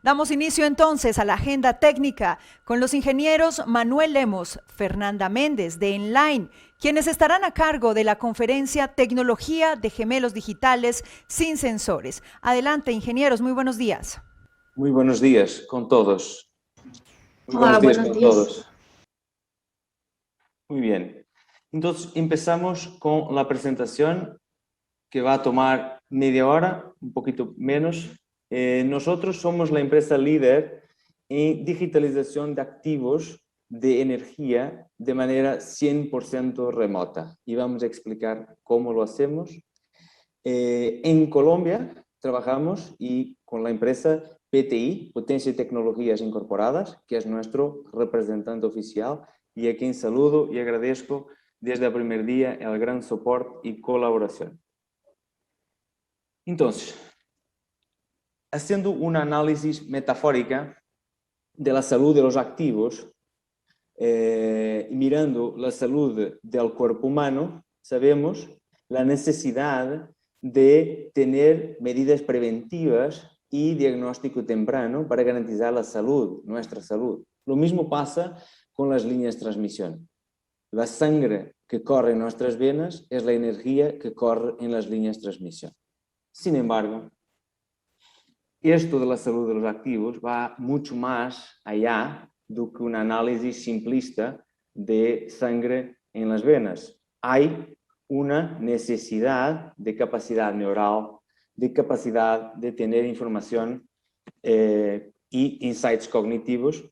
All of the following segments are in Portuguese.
Damos inicio entonces a la agenda técnica con los ingenieros Manuel Lemos, Fernanda Méndez de Enline, quienes estarán a cargo de la conferencia Tecnología de Gemelos Digitales sin Sensores. Adelante, ingenieros, muy buenos días. Muy buenos días con todos. Muy Hola, buenos días buenos con días. todos. Muy bien. Entonces empezamos con la presentación que va a tomar media hora, un poquito menos. Nosotros somos la empresa líder en digitalización de activos de energía de manera 100% remota. Y vamos a explicar cómo lo hacemos. En Colombia trabajamos y con la empresa PTI, Potencia y Tecnologías Incorporadas, que es nuestro representante oficial, y a quien saludo y agradezco desde el primer día el gran soporte y colaboración. Entonces, haciendo una análisis metafórica de la salud de los activos, mirando la salud del cuerpo humano, sabemos la necesidad de tener medidas preventivas y diagnóstico temprano para garantizar la salud, nuestra salud. Lo mismo pasa con las líneas de transmisión. La sangre que corre en nuestras venas es la energía que corre en las líneas de transmisión. Sin embargo, esto de la salud de los activos va mucho más allá do que una análisis simplista de sangre en las venas. Hay una necesidad de capacidad neural, de capacidad de tener información y insights cognitivos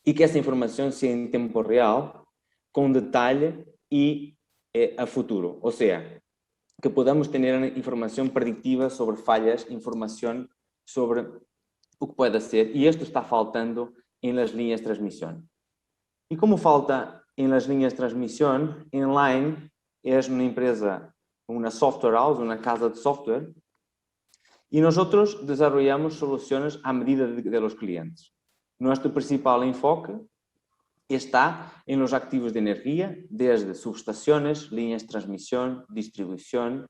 y que esa información sea en tiempo real, con detalle y a futuro. O sea, que podamos tener información predictiva sobre fallas, información sobre o que puede ser, y esto está faltando en las líneas de transmisión. ¿Y cómo falta en las líneas de transmisión? Enline es una empresa, una software house, una casa de software, y nosotros desarrollamos soluciones a medida de los clientes. Nuestro principal enfoque está en los activos de energía, desde subestaciones, líneas de transmisión, distribución,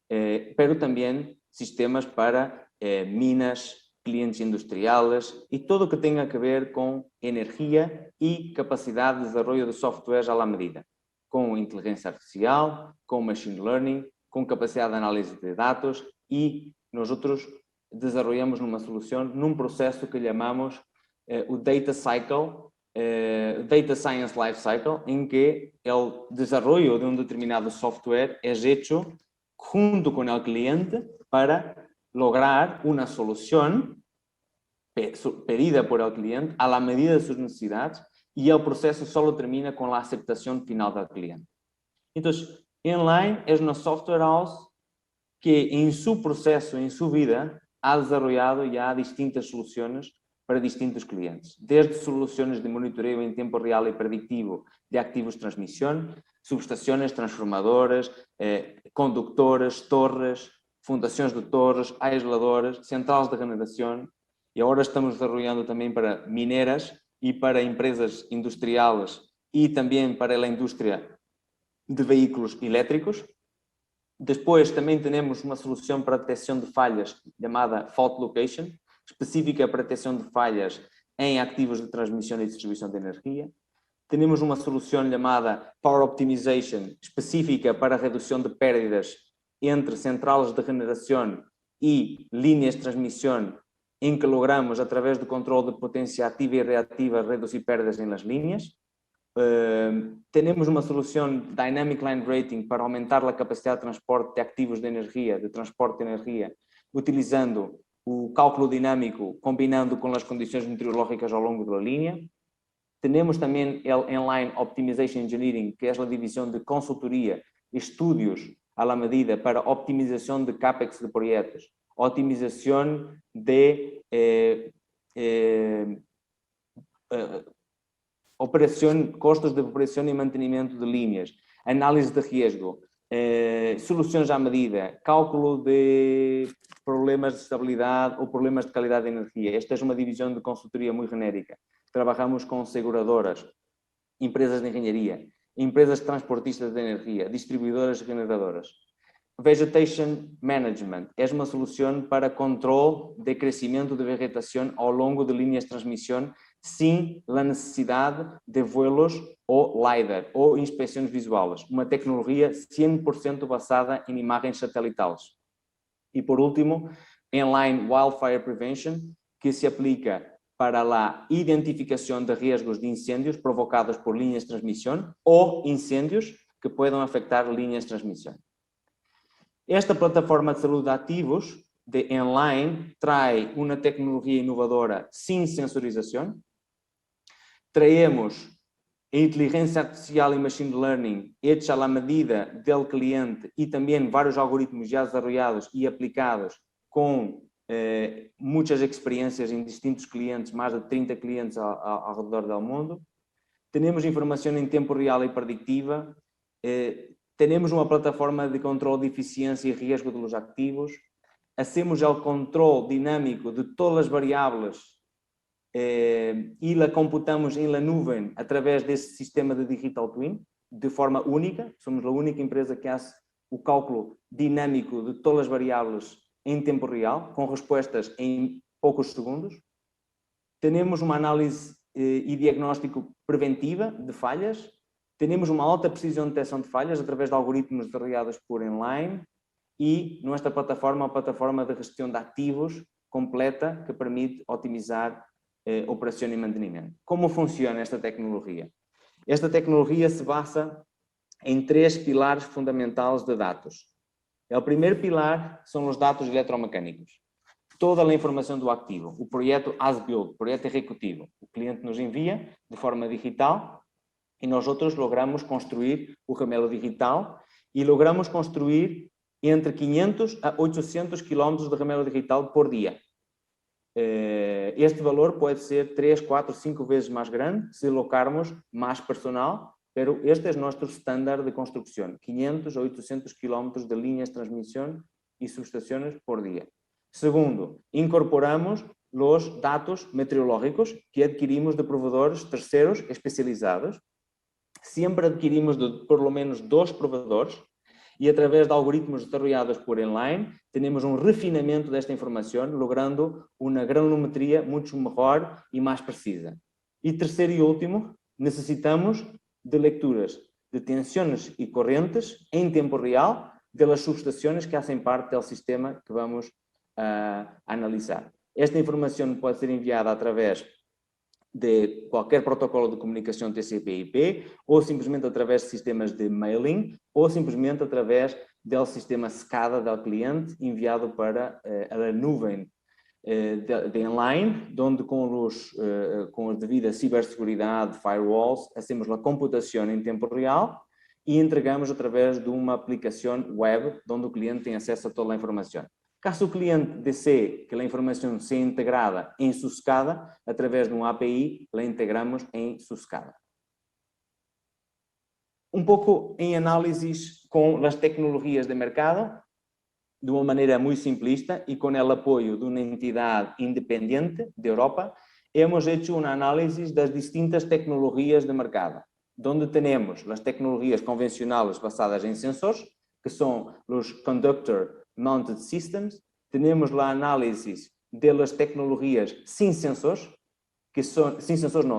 pero también sistemas para minas, clientes industriales y todo lo que tenga que ver con energía y capacidad de desarrollo de softwares a la medida, con inteligencia artificial, con machine learning, con capacidad de análisis de datos, y nosotros desarrollamos uma solução num processo que llamamos o Data Cycle, Data Science Life Cycle, em que o desenvolvimento de um determinado software é feito junto com o cliente para lograr uma solução pedida por el cliente a la medida de sus necesidades, y el proceso solo termina con la aceptación final del cliente. Entonces, Enline es una software house que en su proceso, en su vida, ha desarrollado ya distintas soluciones para distintos clientes, desde soluciones de monitoreo en tiempo real y predictivo de activos de transmisión, subestaciones, transformadoras, conductores, torres, fundações de torres, aisladores, centrais de generação, e agora estamos desarrollando também para mineras e para empresas industriais e também para a indústria de veículos elétricos. Depois também temos uma solução para detecção de falhas chamada Fault Location, específica para detecção de falhas em ativos de transmissão e distribuição de energia. Temos uma solução chamada Power Optimization, específica para a redução de perdas entre centrais de generação e linhas de transmissão, em que logramos, através do controle de potência ativa e reativa, reduzir perdas nas linhas. Temos uma solução Dynamic Line Rating para aumentar a capacidade de transporte de ativos de energia, de transporte de energia, utilizando o cálculo dinâmico, combinando com as condições meteorológicas ao longo da linha. Temos também o Enline Optimization Engineering, que é a divisão de consultoria e estudos à la medida para optimização de CAPEX de projetos, otimização de custos de operação e mantenimento de linhas, análise de risco, soluções à medida, cálculo de problemas de estabilidade ou problemas de qualidade de energia. Esta é uma divisão de consultoria muito genérica. Trabalhamos com seguradoras, empresas de engenharia, empresas transportistas de energia, distribuidoras generadoras. Vegetation Management é uma solução para controle de crescimento de vegetação ao longo de linhas de transmissão sem a necessidade de vuelos ou LiDAR, ou inspeções visuais. Uma tecnologia 100% basada em imagens satelitais. E por último, Inline Wildfire Prevention, que se aplica para a identificação de riscos de incêndios provocados por linhas de transmissão ou incêndios que podem afetar linhas de transmissão. Esta plataforma de saúde de ativos de Inline traz uma tecnologia inovadora sem sensorização. Traemos a inteligência artificial e machine learning hecha à medida do cliente e também vários algoritmos já desenvolvidos e aplicados com muitas experiências em distintos clientes, mais de 30 clientes ao redor do mundo. Temos informação em tempo real e preditiva. Temos uma plataforma de controle de eficiência e risco dos ativos. Hacemos o controle dinâmico de todas as variáveis e la computamos em la nuvem através desse sistema de Digital Twin, de forma única. Somos a única empresa que faz o cálculo dinâmico de todas as variáveis em tempo real, com respostas em poucos segundos. Temos uma análise e diagnóstico preventiva de falhas. Temos uma alta precisão de detecção de falhas através de algoritmos desenvolvidos por Inline e nossa plataforma é uma plataforma de gestão de ativos completa que permite otimizar operação e mantenimento. Como funciona esta tecnologia? Esta tecnologia se basa em 3 pilares fundamentais de dados. O primeiro pilar são os dados eletromecânicos. Toda a informação do ativo, o projeto as-built, projeto executivo. O cliente nos envia de forma digital e nós outros logramos construir o remelo digital e logramos construir entre 500 a 800 km de remelo digital por dia. Este valor pode ser 3, 4, 5 vezes mais grande se alocarmos mais personal, mas este é o nosso estándar de construção, 500 a 800 km de linhas de transmissão e subestações por dia. Segundo, incorporamos os dados meteorológicos que adquirimos de provedores terceiros especializados. Sempre adquirimos de por lo menos 2 provedores e através de algoritmos desenvolvidos por Inline, temos um refinamento desta informação, logrando uma granulometria muito melhor e mais precisa. E terceiro e último, necessitamos de leituras de tensões e correntes em tempo real das subestações que fazem parte do sistema que vamos analisar. Esta informação pode ser enviada através de qualquer protocolo de comunicação TCP/IP, ou simplesmente através de sistemas de mailing, ou simplesmente através do sistema SCADA do cliente enviado para a nuvem de Inline, onde com a devida ciberseguridade, firewalls, hacemos a computação em tempo real e entregamos através de uma aplicação web, onde o cliente tem acesso a toda a informação. Caso o cliente deseje que a informação seja integrada em sua SCADA, através de uma API, la integramos em sua SCADA. Um pouco em análises com as tecnologias de mercado, de uma maneira muito simplista e com o apoio de uma entidade independente de Europa, hemos hecho uma análise das distintas tecnologias de mercado, onde temos as tecnologias convencionais basadas em sensores, que são os Conductor Mounted Systems. Temos a análise das tecnologias sem sensores, que são,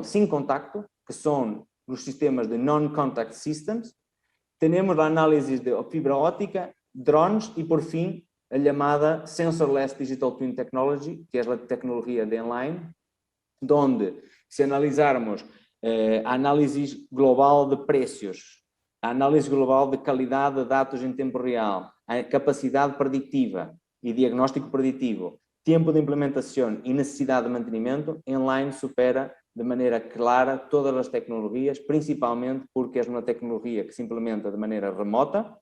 sem contacto, que são os sistemas de Non-Contact Systems. Temos a análise de fibra óptica, drones e, por fim, a chamada Sensorless Digital Twin Technology, que é a tecnologia de Inline, onde, se analisarmos a análise global de preços, a análise global de qualidade de dados em tempo real, a capacidade preditiva e diagnóstico preditivo, tempo de implementação e necessidade de mantenimento, Inline supera de maneira clara todas as tecnologias, principalmente porque é uma tecnologia que se implementa de maneira remota,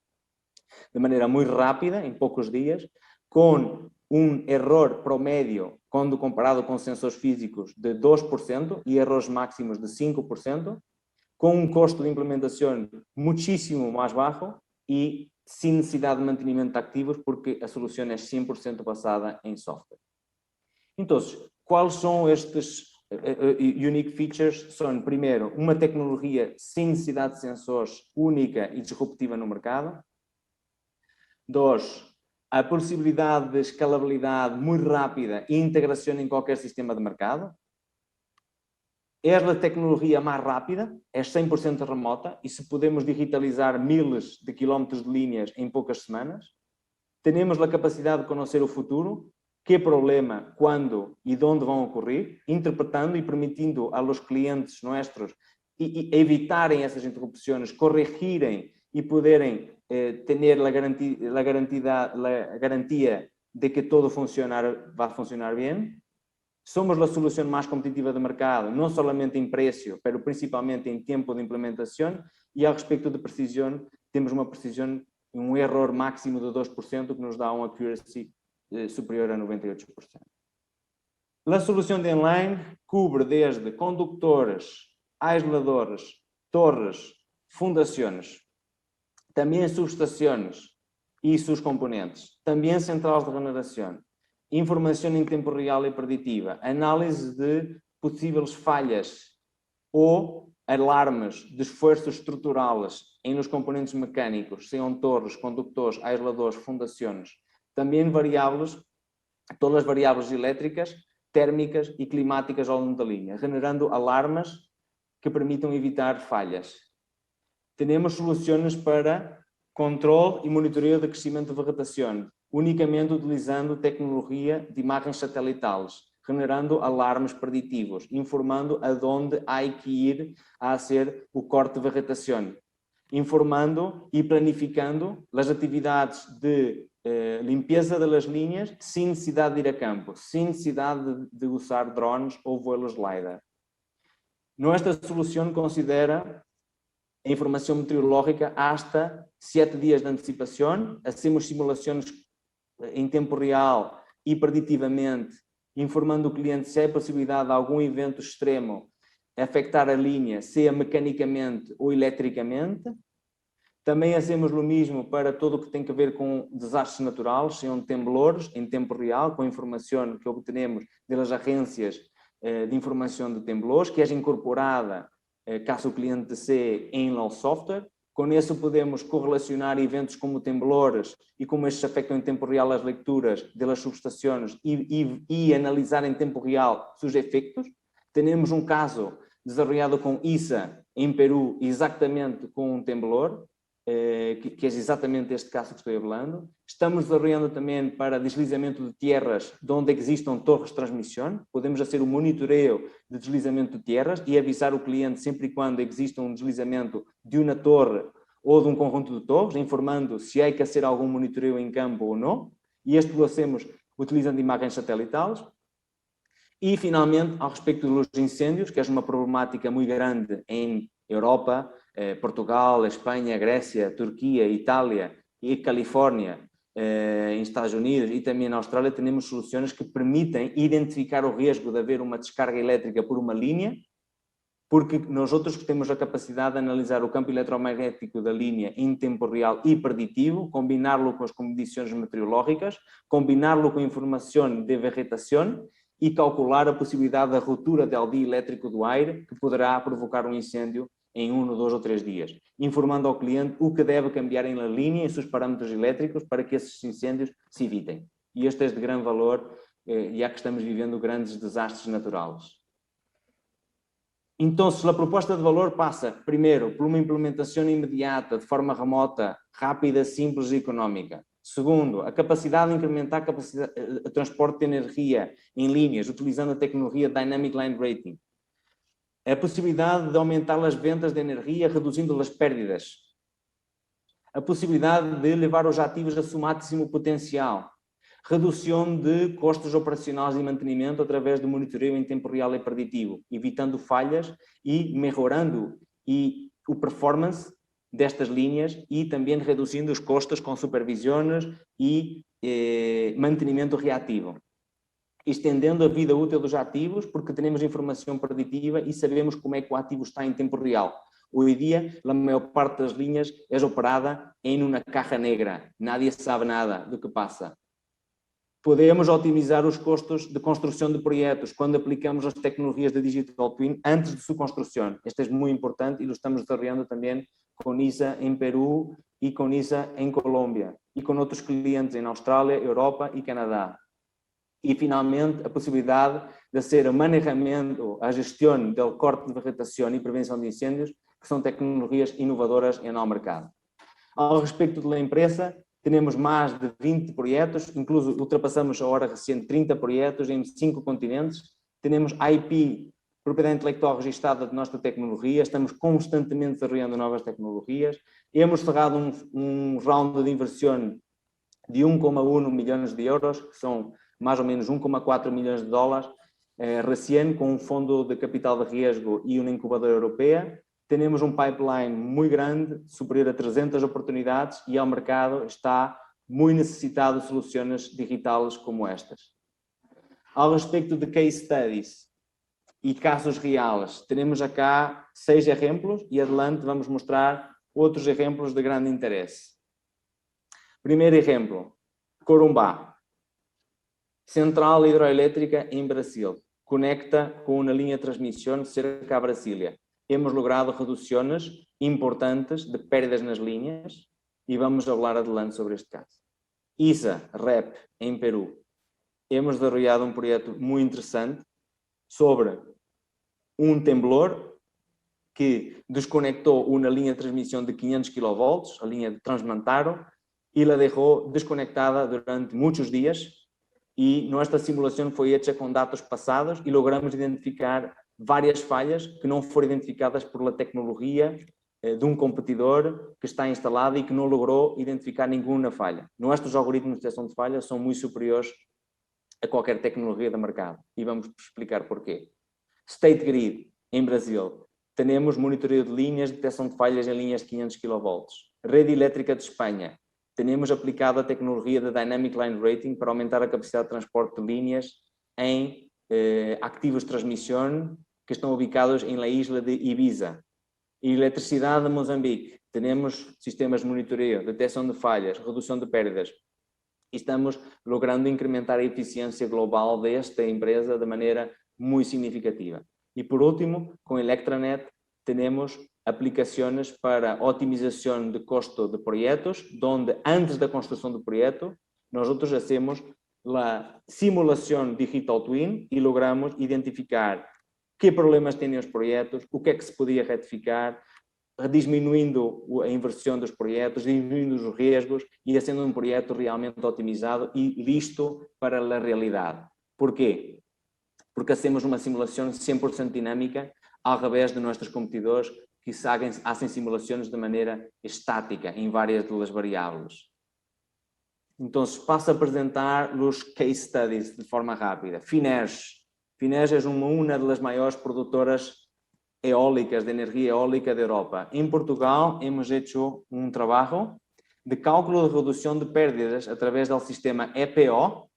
de maneira muito rápida, em poucos dias, com um erro promédio, quando comparado com sensores físicos, de 2% e erros máximos de 5%, com um custo de implementação muitíssimo mais baixo e sem necessidade de mantenimento de ativos, porque a solução é 100% basada em software. Então, quais são estes unique features? São, primeiro, uma tecnologia sem necessidade de sensores única e disruptiva no mercado. Dos, a possibilidade de escalabilidade muito rápida e integração em qualquer sistema de mercado. É a tecnologia mais rápida, é 100% remota e se podemos digitalizar miles de quilómetros de linhas em poucas semanas. Temos a capacidade de conhecer o futuro, que problema, quando e de onde vão ocorrer, interpretando e permitindo aos clientes nossos evitarem essas interrupções, corrigirem e poderem ter a garantia de que todo vai funcionar bem. Somos a solução mais competitiva do mercado, não somente em preço, mas principalmente em tempo de implementação e a respeito de precisão, temos uma precisão, um erro máximo de 2%, que nos dá uma accuracy superior a 98%. A solução de online cobre desde condutores, aisladores, torres, fundações, também subestações e seus componentes, também centrais de regeneração, informação em tempo real e preditiva, análise de possíveis falhas ou alarmes de esforços estruturais em los componentes mecânicos, sejam torres, condutores, aisladores, fundações, também variáveis, todas as variáveis elétricas, térmicas e climáticas ao longo da linha, generando alarmes que permitam evitar falhas. Temos soluções para controle e monitoreio de crescimento de vegetação, unicamente utilizando tecnologia de imagens satelitais, generando alarmes preditivos, informando aonde há que ir a ser o corte de vegetação, informando e planificando as atividades de limpeza das linhas sem necessidade de ir a campo, sem necessidade de usar drones ou vuelos LiDAR. Nossa solução considera a informação meteorológica hasta 7 dias de antecipação, hacemos simulações em tempo real e preditivamente, informando o cliente se há possibilidade de algum evento extremo afetar a linha, seja mecanicamente ou eletricamente. Também hacemos o mesmo para tudo o que tem a ver com desastres naturais, sejam temblores em tempo real, com a informação que obtenemos das agências de informação de temblores, que é incorporada, caso o cliente desee, em LAW software. Com isso podemos correlacionar eventos como temblores e como estes afetam em tempo real as leituras das subestações e analisar em tempo real seus efeitos. Temos um caso desarrollado com ISA em Peru, exatamente com um temblor, que é exatamente este caso que estou falando. Estamos desarrollando também para deslizamento de terras de onde existam torres de transmissão. Podemos fazer o monitoreio de deslizamento de terras e avisar o cliente sempre e quando exista um deslizamento de uma torre ou de um conjunto de torres, informando se há que fazer algum monitoreio em campo ou não. E este lo hacemos utilizando imagens satelitais. E, finalmente, ao respeito dos incêndios, que é uma problemática muito grande em Europa, Portugal, Espanha, Grécia, Turquia, Itália e Califórnia, em Estados Unidos e também na Austrália, temos soluções que permitem identificar o risco de haver uma descarga elétrica por uma linha, porque nós outros temos a capacidade de analisar o campo eletromagnético da linha em tempo real e preditivo, combiná-lo com as condições meteorológicas, combiná-lo com a informação de vegetação e calcular a possibilidade da ruptura do dia elétrico do ar, que poderá provocar um incêndio em 1, 2 ou 3 dias, informando ao cliente o que deve cambiar em la linha, em seus parâmetros elétricos, para que esses incêndios se evitem. E este é de grande valor, já que estamos vivendo grandes desastres naturais. Então, a proposta de valor passa, primeiro, por uma implementação imediata, de forma remota, rápida, simples e económica. Segundo, a capacidade de incrementar a transporte de energia em linhas, utilizando a tecnologia Dynamic Line Rating. A possibilidade de aumentar as vendas de energia, reduzindo as pérdidas. A possibilidade de levar os ativos a seu máximo potencial. Redução de custos operacionais e mantenimento através do monitoreio em tempo real e preditivo, evitando falhas e melhorando o performance destas linhas e também reduzindo os custos com supervisões e mantenimento reativo. Estendendo a vida útil dos ativos, porque temos informação preditiva e sabemos como é que o ativo está em tempo real. Hoje em dia, a maior parte das linhas é operada em uma caixa negra. Nadie sabe nada do que passa. Podemos otimizar os custos de construção de projetos quando aplicamos as tecnologias de Digital Twin antes de sua construção. Este é muito importante e lo estamos desarrollando também com ISA em Peru e com ISA em Colômbia. e com outros clientes em Austrália, Europa e Canadá. E, finalmente, a possibilidade de ser o manejo, a gestão do corte de vegetação e prevenção de incêndios, que são tecnologias inovadoras no mercado. Ao respeito da empresa, temos mais de 20 projetos, incluso ultrapassamos agora recente 30 projetos em 5 continentes. Temos IP, propriedade intelectual registrada de nossa tecnologia, estamos constantemente desarrollando novas tecnologias. Hemos cerrado um round de inversão de 1,1 milhões de euros, que são mais ou menos 1,4 milhões de dólares, recém, com um fundo de capital de risco e uma incubadora europeia. Temos um pipeline muito grande, superior a 300 oportunidades, e o mercado está muito necessitado de soluções digitais como estas. Ao respeito de case studies e casos reais, temos acá 6 exemplos e adelante vamos mostrar outros exemplos de grande interesse. Primeiro exemplo, Corumbá. Central hidroelétrica em Brasil. Conecta com uma linha de transmissão cerca a Brasília. Hemos logrado reduções importantes de perdas nas linhas e vamos falar adelante sobre este caso. ISA, REP, em Peru. Hemos desarrollado um projeto muito interessante sobre um temblor que desconectou uma linha de transmissão de 500 kV, a linha de Transmantaro, e la deixou desconectada durante muitos dias. E nossa simulação foi feita com dados passados e logramos identificar várias falhas que não foram identificadas por la tecnologia de um competidor que está instalado e que não logrou identificar nenhuma falha. Nossos algoritmos de detecção de falhas são muito superiores a qualquer tecnologia do mercado e vamos explicar porquê. State Grid, em Brasil, temos monitoreio de linhas de detecção de falhas em linhas de 500 kV. Rede Elétrica de Espanha, temos aplicado a tecnologia de Dynamic Line Rating para aumentar a capacidade de transporte de linhas em ativos de transmissão que estão ubicados em la isla de Ibiza. Eletricidade de Moçambique, temos sistemas de monitoreio, detecção de falhas, redução de perdas. E estamos logrando incrementar a eficiência global desta empresa de maneira muito significativa. E por último, com Electranet, temos aplicações para otimização de custo de projetos, onde antes da construção do projeto, nós fazemos a simulação digital twin e logramos identificar que problemas têm os projetos, o que é que se podia retificar, diminuindo a inversão dos projetos, diminuindo os riscos e sendo um projeto realmente otimizado e listo para a realidade. Por quê? Porque hacemos uma simulação 100% dinâmica, ao revés de nossos competidores que fazem simulações de maneira estática em várias das variáveis. Então, passo a apresentar os case studies de forma rápida. Finerge. Finerge é uma das maiores produtoras eólicas, de energia eólica da Europa. Em Portugal, hemos hecho um trabalho de cálculo de redução de perdas através do sistema EPO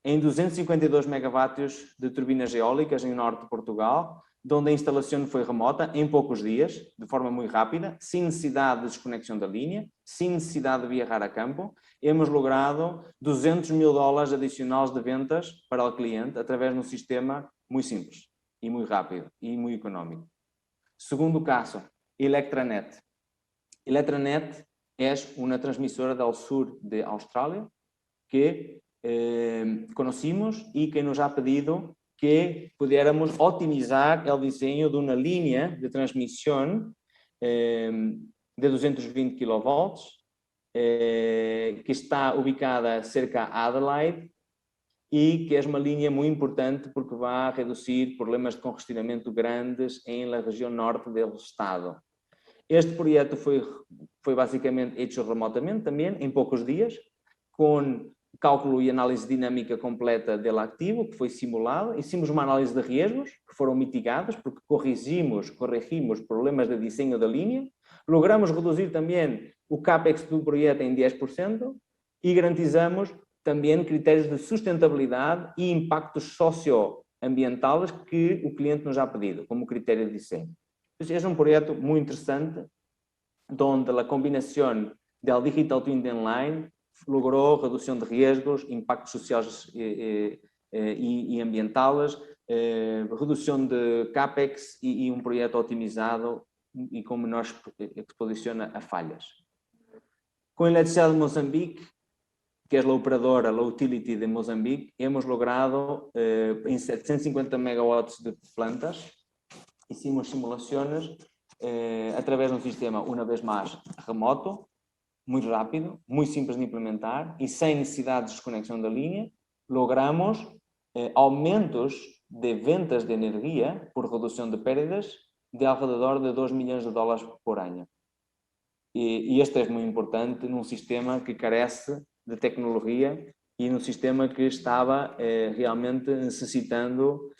em 252 megawatts de turbinas eólicas em norte de Portugal, onde a instalação foi remota em poucos dias, de forma muito rápida, sem necessidade de desconexão da linha, sem necessidade de viajar a campo. Hemos logrado $200 mil adicionais de ventas para o cliente através de um sistema muito simples e muito rápido e muito económico. Segundo caso, Electranet. Electranet é uma transmissora do sul de Austrália que conhecemos e que nos ha pedido que pudiéramos otimizar o desenho de uma linha de transmissão de 220 kV que está ubicada cerca de Adelaide e que é uma linha muito importante porque vai reduzir problemas de congestionamento grandes na região norte do estado. Este projeto foi basicamente feito remotamente também, em poucos dias, com cálculo e análise dinâmica completa do ativo, que foi simulado. Hicimos uma análise de riscos, que foram mitigados, porque corrigimos problemas de desenho da linha, logramos reduzir também o CAPEX do projeto em 10% e garantizamos também critérios de sustentabilidade e impactos socioambientais que o cliente nos ha pedido, como critério de desenho. Este é um projeto muito interessante, onde a combinação do Digital Twin Online logrou redução de riscos, impactos sociais e ambientais, redução de CAPEX e um projeto otimizado e com menor exposição a falhas. Con Electricidad de Mozambique, que es la operadora, la utility de Mozambique, hemos logrado en 750 megawatts de plantas, hicimos simulaciones a través de un sistema, una vez más, remoto, muy rápido, muy simples de implementar y sin necesidad de desconexión de línea, logramos aumentos de ventas de energía por reducción de pérdidas de alrededor de $2 millones por año. E este é muito importante num sistema que carece de tecnologia e num sistema que estava realmente necessitando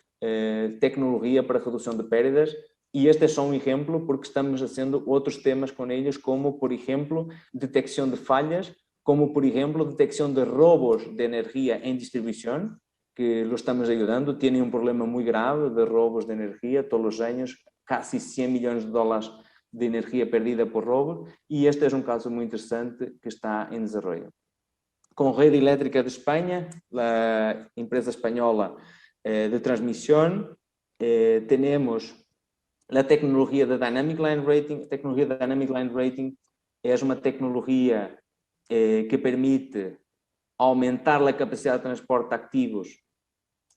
tecnologia para redução de pérdidas. E este é só um exemplo porque estamos fazendo outros temas com eles, como, por exemplo, detecção de falhas, como, por exemplo, detecção de roubos de energia em distribuição, que lo estamos ajudando. Têm um problema muito grave de roubos de energia todos os anos, quase $100 milhões de energia perdida por robo, e este é um caso muito interessante que está em desenvolvimento. Com Rede Elétrica de Espanha, a empresa espanhola de transmissão, temos a tecnologia de Dynamic Line Rating. A tecnologia de Dynamic Line Rating é uma tecnologia que permite aumentar a capacidade de transporte de ativos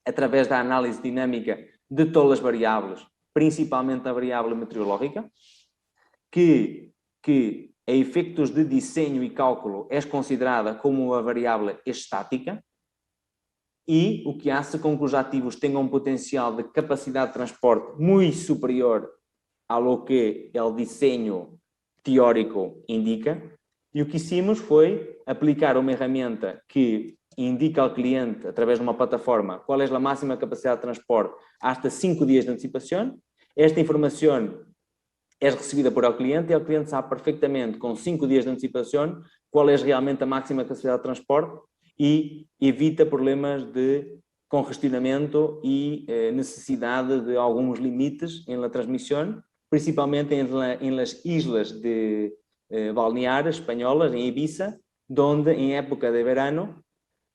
através da análise dinâmica de todas as variáveis, principalmente a variável meteorológica, que a efeitos de desenho e cálculo é considerada como uma variável estática, e o que hace com que os ativos tenham um potencial de capacidade de transporte muito superior ao que o desenho teórico indica. E o que hicimos foi aplicar uma ferramenta que indica ao cliente, através de uma plataforma, qual é a máxima capacidade de transporte hasta 5 dias de antecipação. Esta informação é recebida por el cliente e o cliente sabe perfeitamente, com 5 dias de antecipação, qual é realmente a máxima capacidade de transporte e evita problemas de congestionamento e necessidade de alguns limites na transmissão, principalmente em las islas de balneares espanholas, em Ibiza, onde em época de verano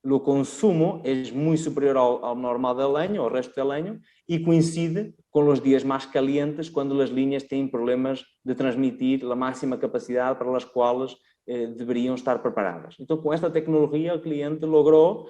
o consumo é muito superior ao normal del año, ao resto del año, e coincide com os dias mais calientes, quando as linhas têm problemas de transmitir a máxima capacidade para as quais deveriam estar preparadas. Então, com esta tecnologia, o cliente logrou,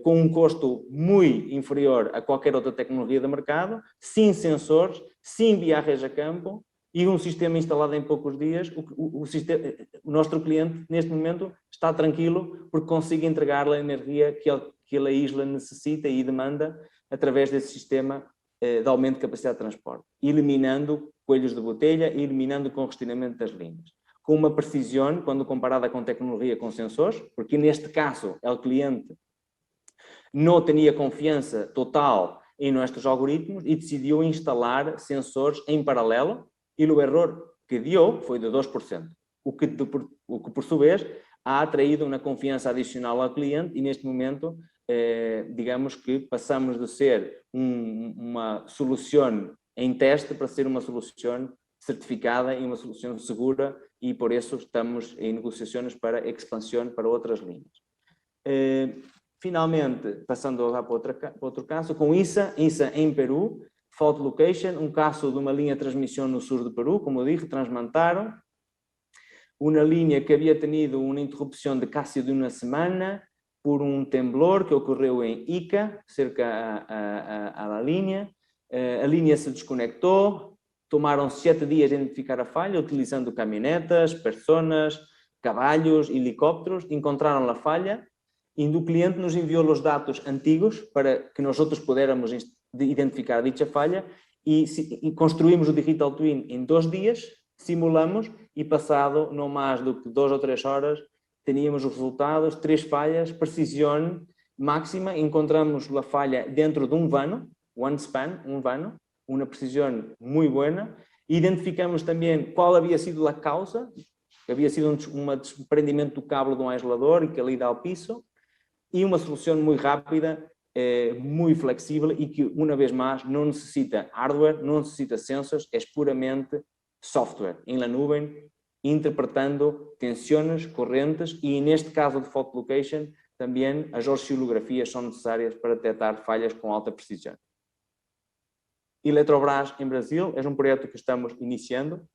com um custo muito inferior a qualquer outra tecnologia do mercado, sem sensores, sem viagens a campo, e um sistema instalado em poucos dias. O nosso cliente, neste momento, está tranquilo porque consegue entregar a energia que a isla necessita e demanda através desse sistema de aumento de capacidade de transporte, eliminando coelhos de botella e eliminando o congestionamento das linhas. Com uma precisão, quando comparada com tecnologia com sensores, porque neste caso o cliente não tinha confiança total em nossos algoritmos e decidiu instalar sensores em paralelo, e o erro que deu foi de 2%, o que por sua vez ha atraído uma confiança adicional ao cliente, e neste momento digamos que passamos de ser uma solução em teste para ser uma solução certificada e uma solução segura, e por isso estamos em negociações para expansão para outras linhas. Finalmente, passando agora para outro caso, com ISA em Peru, Fault Location, um caso de uma linha de transmissão no sul de Peru, como eu dije, transmontaram uma linha que havia tenido uma interrupção de quase de uma semana por um temblor que ocorreu em Ica, cerca à linha. A linha se desconectou, tomaram 7 dias a identificar a falha, utilizando caminhonetas, pessoas, caballos, helicópteros, encontraram a falha, e o cliente nos enviou os dados antigos para que nós pudéssemos identificar dicha falha, e construímos o Digital Twin em 2 dias, simulamos, e passado não mais do que 2 ou 3 horas, teníamos os resultados, 3 falhas, precisão máxima. Encontramos a falha dentro de um vano, um vano, uma precisão muito boa. Identificamos também qual havia sido a causa, que havia sido um desprendimento do cabo de um aislador e que ali dá ao piso, e uma solução muito rápida, muito flexível, e que, uma vez mais, não necessita hardware, não necessita sensores, é puramente software em la nuvem, interpretando tensões, correntes, e neste caso de Fault Location, também as oscilografias são necessárias para detectar falhas com alta precisão. Eletrobras em Brasil é um projeto que estamos iniciando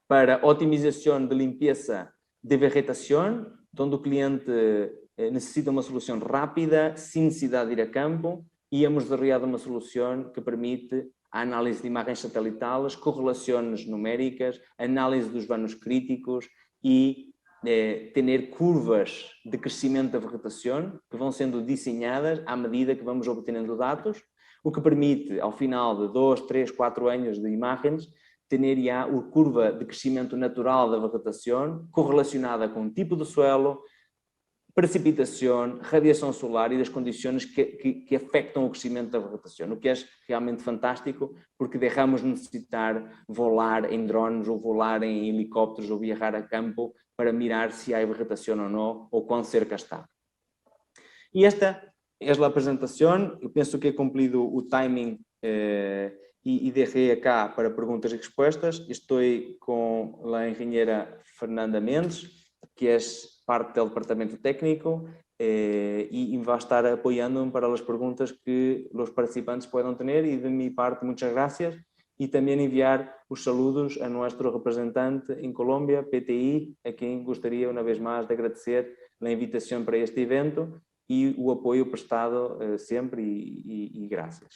para otimização de limpeza de vegetación, donde el cliente necesita uma solução rápida, sem necessidade de ir a campo, e hemos desarrollado uma solução que permite a análise de imagens satelitais, correlações numéricas, análise dos vanos críticos e ter curvas de crescimento da vegetação que vão sendo desenhadas à medida que vamos obtendo dados, o que permite, ao final de 2, 3, 4 anos de imagens, ter já a curva de crescimento natural da vegetação correlacionada com o tipo de suelo, precipitação, radiação solar e das condições que afetam o crescimento da vegetação, o que é realmente fantástico, porque deixamos de necessitar volar em drones ou volar em helicópteros ou viajar a campo para mirar se há vegetação ou não, ou quão cerca está. E esta é a apresentação, eu penso que he cumprido o timing e deixei acá para perguntas e respostas. Estou com a engenheira Fernanda Mendes, que é parte do departamento técnico e vai estar apoiando-me para as perguntas que os participantes possam ter, e de minha parte muitas graças, e também enviar os saludos a nosso representante em Colômbia, PTI, a quem gostaria uma vez mais de agradecer a invitação para este evento e o apoio prestado sempre, e graças.